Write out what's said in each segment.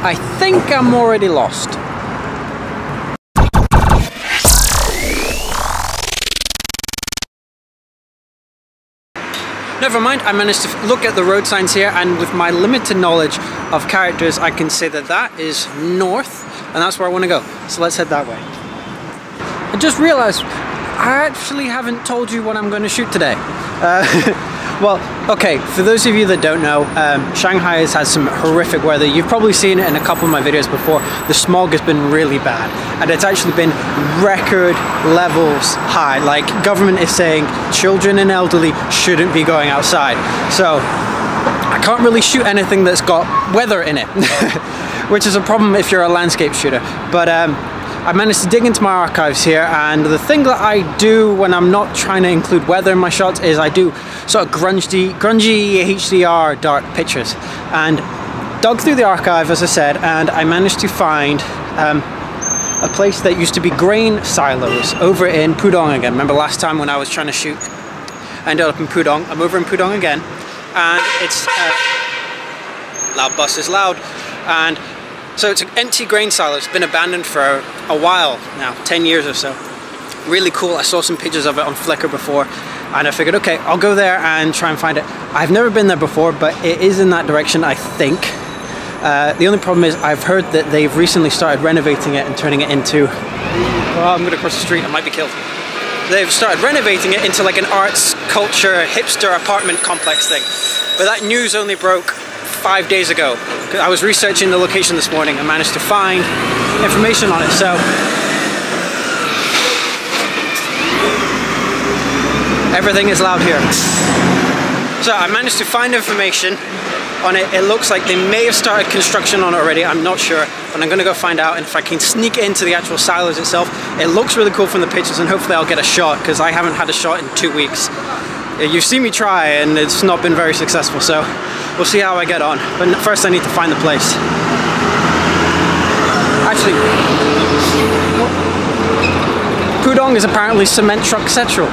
I think I'm already lost. Never mind, I managed to look at the road signs here, and with my limited knowledge of characters, I can say that that is north, and that's where I want to go. So let's head that way. I just realized I actually haven't told you what I'm going to shoot today. Well, okay, for those of you that don't know, Shanghai has had some horrific weather. You've probably seen it in a couple of my videos before. The smog has been really bad, and it's actually been record levels high. Like, government is saying children and elderly shouldn't be going outside. So I can't really shoot anything that's got weather in it, which is a problem if you're a landscape shooter. But I managed to dig into my archives here, and the thing that I do when I'm not trying to include weather in my shots is I do sort of grungy HDR dark pictures, and dug through the archive, as I said, and I managed to find a place that used to be grain silos over in Pudong again. Remember last time when I was trying to shoot, I ended up in Pudong. I'm over in Pudong again, and it's loud bus is loud, and so it's an empty grain silo. It's been abandoned for a while now, 10 years or so. Really cool. I saw some pictures of it on Flickr before, and I figured, okay, I'll go there and try and find it. I've never been there before, but it is in that direction, I think. The only problem is I've heard that they've recently started renovating it and turning it into... Oh, I'm going to cross the street, I might be killed. They've started renovating it into like an arts, culture, hipster apartment complex thing. But that news only broke 5 days ago. I was researching the location this morning and managed to find information on it. So everything is loud here. So I managed to find information on it. It looks like they may have started construction on it already. I'm not sure, but I'm gonna go find out. And if I can sneak into the actual silos itself, it looks really cool from the pictures, and hopefully I'll get a shot, because I haven't had a shot in 2 weeks. You've seen me try, and it's not been very successful, so we'll see how I get on. But first I need to find the place. Actually, Pudong is apparently cement truck central.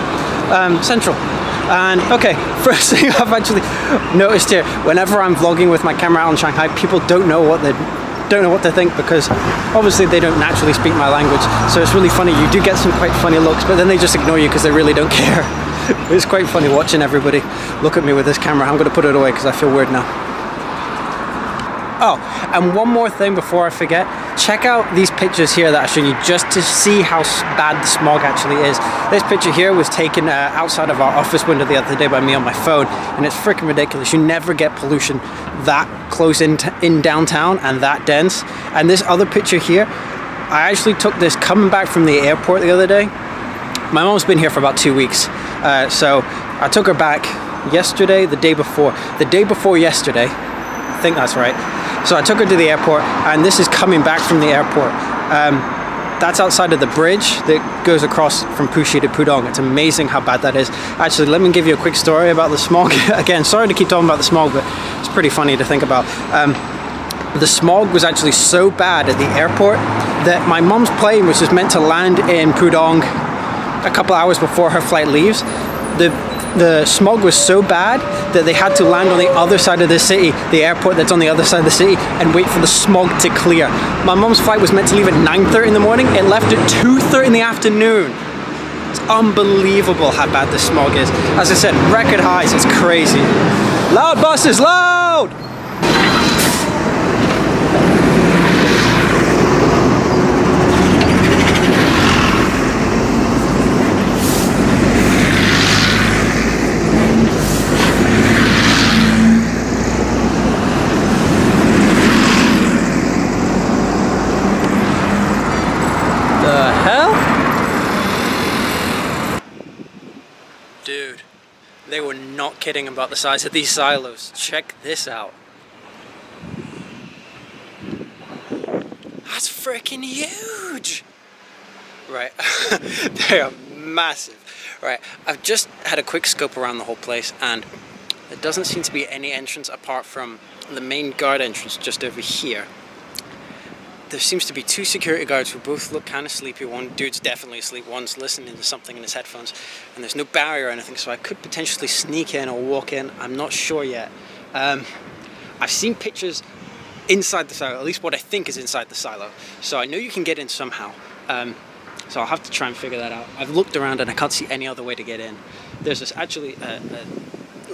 And okay, first thing I've actually noticed here, whenever I'm vlogging with my camera out in Shanghai, people don't know what to think, because obviously they don't naturally speak my language. So it's really funny. You do get some quite funny looks, but then they just ignore you because they really don't care. It's quite funny watching everybody look at me with this camera. I'm going to put it away because I feel weird now. Oh, and one more thing before I forget. Check out these pictures here that I showed you, just to see how bad the smog actually is. This picture here was taken outside of our office window the other day by me on my phone, and it's freaking ridiculous. You never get pollution that close in downtown and that dense. And this other picture here, I actually took this coming back from the airport the other day. My mom's been here for about 2 weeks, so I took her back yesterday, the day before yesterday, I think that's right. So I took her to the airport, and this is coming back from the airport. That's outside of the bridge that goes across from Puxi to Pudong. It's amazing how bad that is. Actually, let me give you a quick story about the smog. Again, sorry to keep talking about the smog, but it's pretty funny to think about. The smog was actually so bad at the airport that my mom's plane, which was meant to land in Pudong a couple hours before her flight leaves, the smog was so bad that they had to land on the other side of the city, the airport that's on the other side of the city, and wait for the smog to clear. My mom's flight was meant to leave at 9:30 in the morning. It left at 2:30 in the afternoon. It's unbelievable how bad the smog is. As I said, record highs. It's crazy. Loud buses, loud! Dude, they were not kidding about the size of these silos. Check this out. That's freaking huge! Right, they are massive. Right, I've just had a quick scope around the whole place, and there doesn't seem to be any entrance apart from the main guard entrance just over here. There seems to be 2 security guards who both look kind of sleepy. One dude's definitely asleep, one's listening to something in his headphones, and there's no barrier or anything, so I could potentially sneak in or walk in. I'm not sure yet. I've seen pictures inside the silo, at least what I think is inside the silo. So I know you can get in somehow. So I'll have to try and figure that out. I've looked around and I can't see any other way to get in. There's this actually a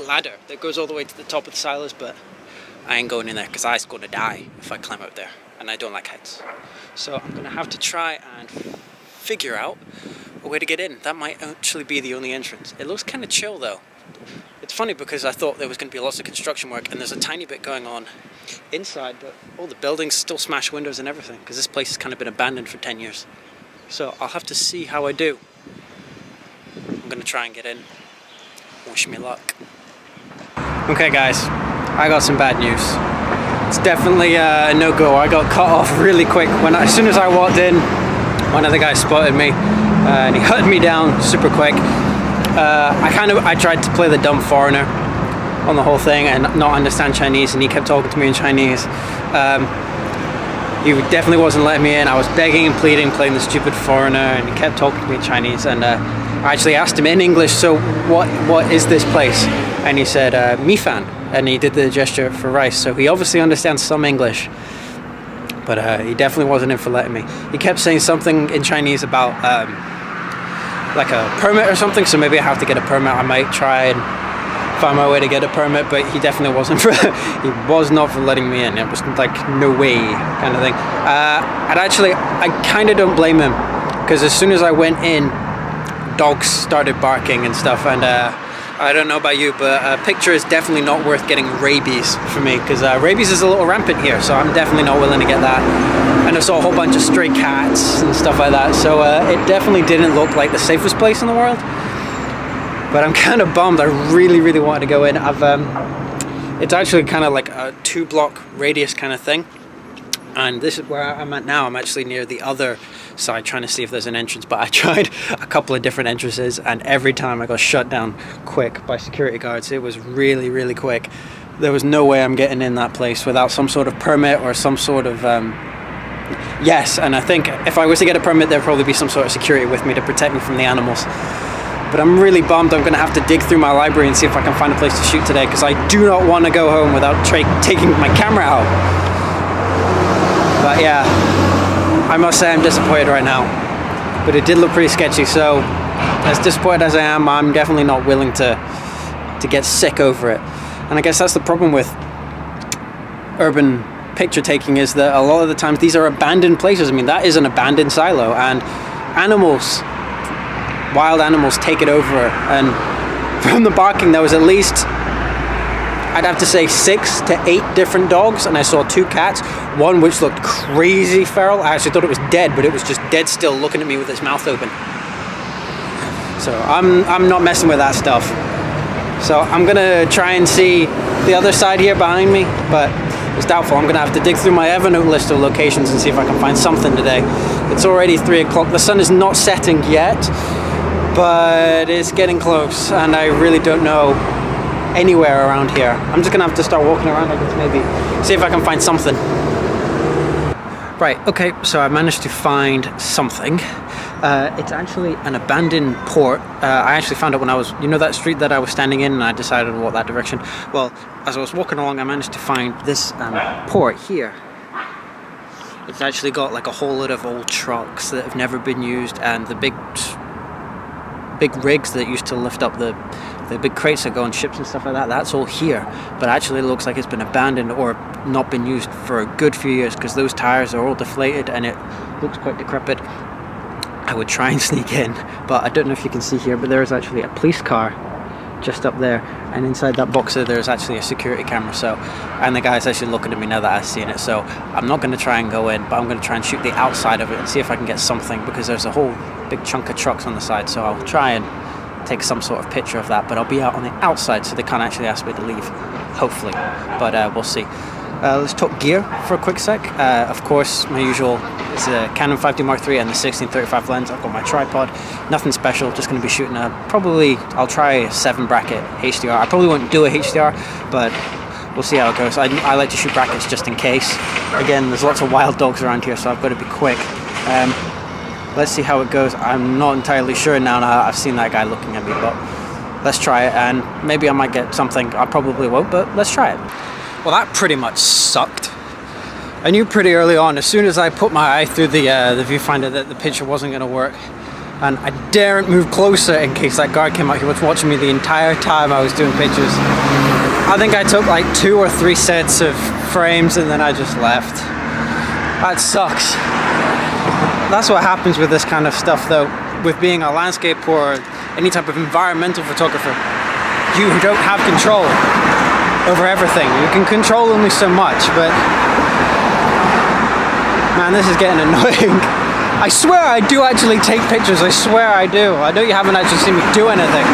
ladder that goes all the way to the top of the silos, but I ain't going in there because I'm going to die if I climb up there, and I don't like heights. So I'm going to have to try and figure out a way to get in. That might actually be the only entrance. It looks kind of chill though. It's funny because I thought there was going to be lots of construction work, and there's a tiny bit going on inside, but all the buildings still smash windows and everything because this place has kind of been abandoned for 10 years. So I'll have to see how I do. I'm going to try and get in. Wish me luck. Okay guys, I got some bad news. It's definitely a no-go. I got cut off really quick. As soon as I walked in, one of the guys spotted me and he hunted me down super quick. I tried to play the dumb foreigner on the whole thing and not understand Chinese, and he kept talking to me in Chinese. He definitely wasn't letting me in. I was begging and pleading, playing the stupid foreigner, and he kept talking to me in Chinese. And I actually asked him in English, so what is this place? And he said, Mifan, and he did the gesture for rice. So he obviously understands some English, but he definitely wasn't in for letting me. He kept saying something in Chinese about like a permit or something, so maybe I have to get a permit. I might try and find my way to get a permit, but he definitely wasn't for he was not for letting me in. It was like no way kind of thing. And actually I kind of don't blame him, because as soon as I went in, dogs started barking and stuff, and I don't know about you, but a picture is definitely not worth getting rabies for me, because rabies is a little rampant here, so I'm definitely not willing to get that. And I saw a whole bunch of stray cats and stuff like that, so it definitely didn't look like the safest place in the world. But I'm kind of bummed. I really wanted to go in. It's actually kind of like a 2-block radius kind of thing, and this is where I'm at now. I'm actually near the other side trying to see if there's an entrance, but I tried a couple of different entrances, and every time I got shut down quick by security guards. It was really quick. There was no way I'm getting in that place without some sort of permit or some sort of yes, and I think if I was to get a permit, there'd probably be some sort of security with me to protect me from the animals. But I'm really bummed. I'm going to have to dig through my library and see if I can find a place to shoot today, because I do not want to go home without taking my camera out. But yeah, I must say I'm disappointed right now. But it did look pretty sketchy, so as disappointed as I am, I'm definitely not willing to get sick over it. And I guess that's the problem with urban picture taking, is that a lot of the times these are abandoned places. I mean, that is an abandoned silo, and wild animals take it over. And from the barking, there was at least, I'd have to say, 6 to 8 different dogs, and I saw 2 cats, one which looked crazy feral. I actually thought it was dead, but it was just dead still looking at me with its mouth open. So I'm not messing with that stuff. So I'm gonna try and see the other side here behind me, but it's doubtful. I'm gonna have to dig through my Evernote list of locations and see if I can find something today. It's already 3 o'clock. The sun is not setting yet, but it's getting close, and I really don't know anywhere around here. I'm just gonna have to start walking around, I guess, maybe see if I can find something. Right, okay, so I managed to find something. It's actually an abandoned port. I actually found it when I was, you know that street that I was standing in, and I decided to walk that direction. Well, as I was walking along, I managed to find this port here. It's actually got like a whole lot of old trucks that have never been used, and the big rigs that used to lift up the big crates that go on ships and stuff like that, that's all here. But actually it looks like it's been abandoned or not been used for a good few years, because those tires are all deflated and it looks quite decrepit. I would try and sneak in, but I don't know if you can see here, but there is actually a police car just up there, and inside that boxer there's actually a security camera. So, and the guy's actually looking at me now that I've seen it, so I'm not going to try and go in, but I'm going to try and shoot the outside of it and see if I can get something, because there's a whole big chunk of trucks on the side. So I'll try and take some sort of picture of that, but I'll be out on the outside so they can't actually ask me to leave, hopefully, but we'll see. Let's talk gear for a quick sec. Of course, my usual is a Canon 5D Mark III and the 16-35 lens. I've got my tripod, nothing special, just going to be shooting I'll try a 7 bracket HDR. I probably won't do a HDR, but we'll see how it goes. I like to shoot brackets just in case. Again, there's lots of wild dogs around here, so I've got to be quick. Let's see how it goes. I'm not entirely sure now I've seen that guy looking at me, but let's try it, and maybe I might get something. I probably won't, but let's try it. Well, that pretty much sucked. I knew pretty early on, as soon as I put my eye through the viewfinder, that the picture wasn't going to work. And I daren't move closer in case that guard came out. He was watching me the entire time I was doing pictures. I think I took like 2 or 3 sets of frames and then I just left. That sucks. That's what happens with this kind of stuff though, with being a landscape or any type of environmental photographer. You don't have control over everything. You can control only so much, but man, this is getting annoying. I swear I do actually take pictures, I swear I do. I know you haven't actually seen me do anything.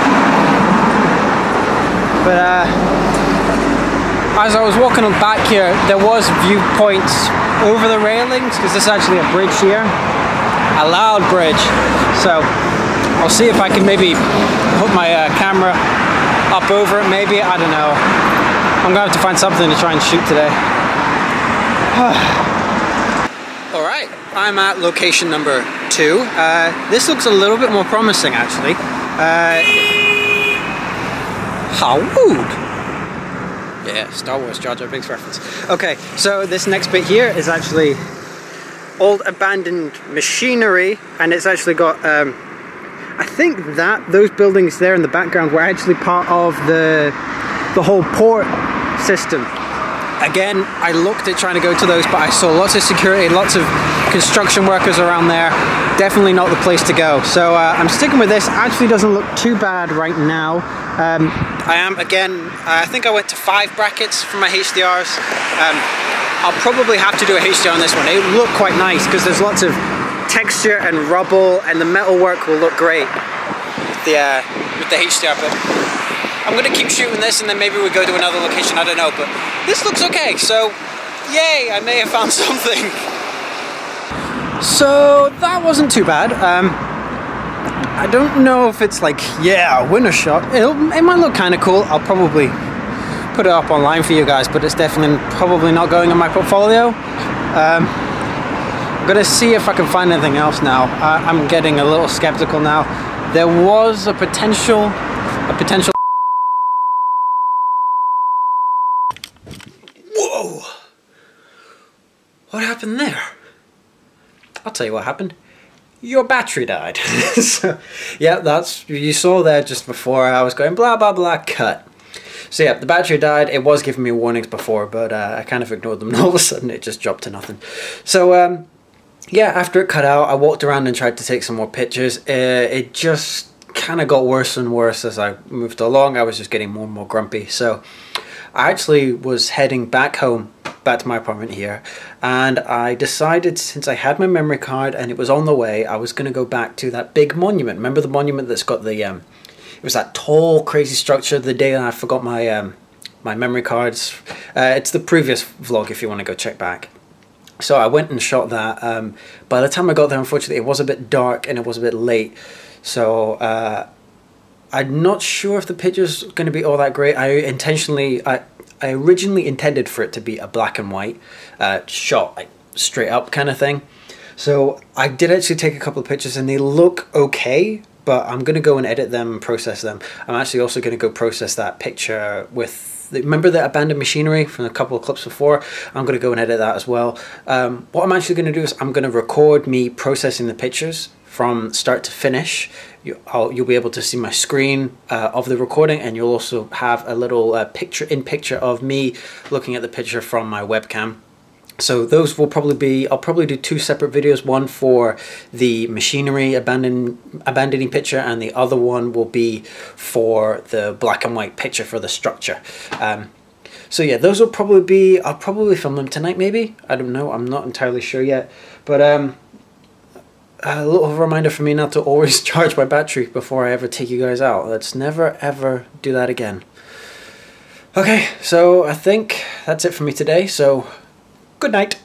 But as I was walking back here, there was viewpoints over the railings, because this is actually a bridge here. A loud bridge. So I'll see if I can maybe put my camera up over it, maybe, I don't know. I'm gonna have to find something to try and shoot today. Alright, I'm at location number 2. This looks a little bit more promising actually. How rude! Yeah, Star Wars Jar Jar Binks reference. Okay, so this next bit here is actually old abandoned machinery, and it's actually got I think that those buildings there in the background were actually part of the whole port system. Again, I looked at trying to go to those, but I saw lots of security, lots of construction workers around there. Definitely not the place to go. So I'm sticking with this. Actually doesn't look too bad right now. I am, again, I think I went to 5 brackets for my HDRs. I'll probably have to do a HDR on this one. It will look quite nice because there's lots of texture and rubble, and the metal work will look great with the HDR. But I'm gonna keep shooting this and then maybe we go to another location, I don't know, but this looks okay, so yay, I may have found something. So that wasn't too bad. I don't know if it's like, yeah, a winner shot. It might look kind of cool. I'll probably put it up online for you guys, but it's definitely probably not going in my portfolio. I'm gonna see if I can find anything else now. I'm getting a little skeptical now. There was a potential. Whoa! What happened there? I'll tell you what happened. Your battery died. So, yeah, that's, you saw there just before I was going blah blah blah cut. So yeah, the battery died. It was giving me warnings before, but I kind of ignored them, and all of a sudden it just dropped to nothing. So yeah, after it cut out, I walked around and tried to take some more pictures. It just kind of got worse and worse as I moved along. I was just getting more and more grumpy. So I actually was heading back home, back to my apartment here, and I decided, since I had my memory card and it was on the way, I was going to go back to that big monument. Remember the monument that's got the it was that tall crazy structure the day that I forgot my my memory cards. It's the previous vlog if you want to go check back. So I went and shot that. By the time I got there, unfortunately it was a bit dark and it was a bit late, so I'm not sure if the picture's going to be all that great. I originally intended for it to be a black and white shot, like straight up kind of thing. So I did actually take a couple of pictures and they look okay, but I'm going to go and edit them and process them. I'm actually also going to go process that picture with, remember the abandoned machinery from a couple of clips before? I'm going to go and edit that as well. What I'm actually going to do is I'm going to record me processing the pictures from start to finish. You'll be able to see my screen of the recording, and you'll also have a little picture-in-picture of me looking at the picture from my webcam. So those will probably be, I'll probably do 2 separate videos, one for the machinery abandoning picture, and the other one will be for the black and white picture for the structure. So yeah, those will probably be, I'll probably film them tonight maybe, I don't know, I'm not entirely sure yet, but a little reminder for me not to always charge my battery before I ever take you guys out. Let's never ever do that again. Okay, so I think that's it for me today, so good night.